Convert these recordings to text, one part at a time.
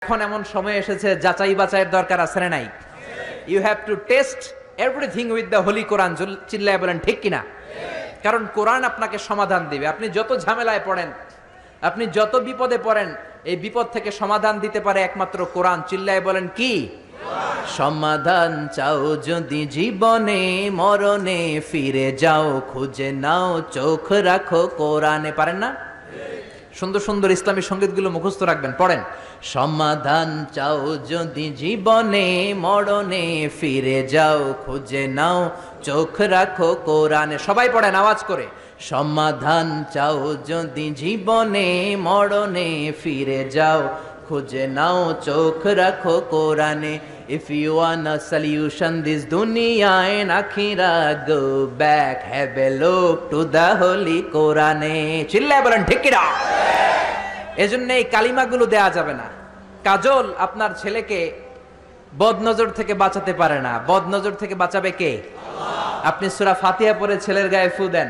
এখন এমন সময় এসেছে যাচাই বাছাইয়ের দরকার আছে না নাই? You have to test everything with the holy Quran. চিল্লায় বলেন ঠিক কিনা? কারণ কোরআন আপনাকে সমাধান দিবে। আপনি যত ঝামেলায় পড়েন, আপনি যত বিপদে পড়েন, এই বিপদ থেকে সমাধান দিতে পারে একমাত্র কোরআন। চিল্লায় বলেন কি? সমাধান চাও যদি জীবনে মরণে, ফিরে যাও খুঁজে নাও চোখ রাখো কোরআনে। পারেন না? সুন্দর সুন্দর ইসলামী সঙ্গীতগুলো মুখস্থ রাখবেন, পড়েন। সমাধান চাও যদি জীবনে মরণে, ফিরে যাও খুঁজে নাও চোখ রাখো কোরআনে। সবাই পড়েন আওয়াজ করে। সমাধান চাও যদি জীবনে মরণে, ফিরে যাও খুঁজে নাও চোখ রাখো কোরআনে। If you want a solution this dunya and akhirah, go back, have a look to the holy Quran. চিল্লায় বলেন ঠিক কিনা? এজন্য এই কালিমাগুলো দেয়া যাবে না। কাজল আপনার ছেলেকে বদনজর থেকে বাঁচাতে পারে না। বদনজর থেকে বাঁচাবে কে? আল্লাহ। আপনি সূরা ফাতিহা পড়ে ছেলের গায়ে ফু দেন,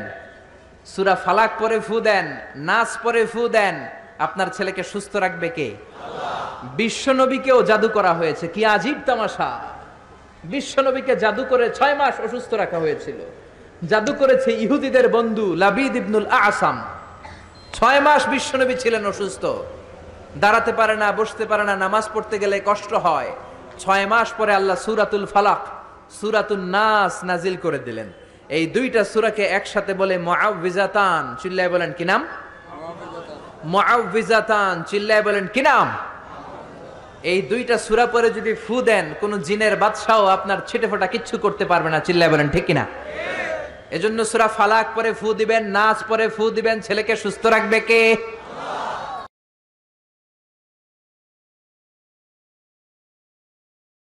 সূরা ফালাক পড়ে ফু দেন, নাস পড়ে ফু দেন, আপনার ছেলেকে সুস্থ রাখবে কে? বিশ্বনবীকেও জাদু করা হয়েছে। কি আজীব তামাশা! বিশ্বনবীকে জাদু করে 6 মাস অসুস্থ রাখা হয়েছিল। জাদু করেছে ইহুদিদের বন্ধু লাবিদ ইবনুল আসাম। 6 মাস বিশ্বনবী ছিলেন অসুস্থ, দাঁড়াতে পারে না, বসতে পারে না, নামাজ পড়তে গেলে কষ্ট হয়। 6 মাস পরে আল্লাহ সূরাতুল ফালাক, সূরাতুন নাস নাজিল করে দিলেন। এই দুইটা সূরাকে একসাথে বলে মুআউযিজাতান। চিল্লায় বলেন কি নাম? মুআউযিজাতান। চিল্লায় বলেন কি নাম? এই দুইটা সূরা পরে যদি ফু দেন, কোন জিনের বাদশাও আপনার ছিটেফোঁটা কিচ্ছু করতে পারবে না। চিল্লায় বলেন ঠিক কিনা? এজন্য সূরা ফালাক পরে ফু দিবেন, নাস পরে ফু দিবেন। ছেলেকে সুস্থ রাখবে কে?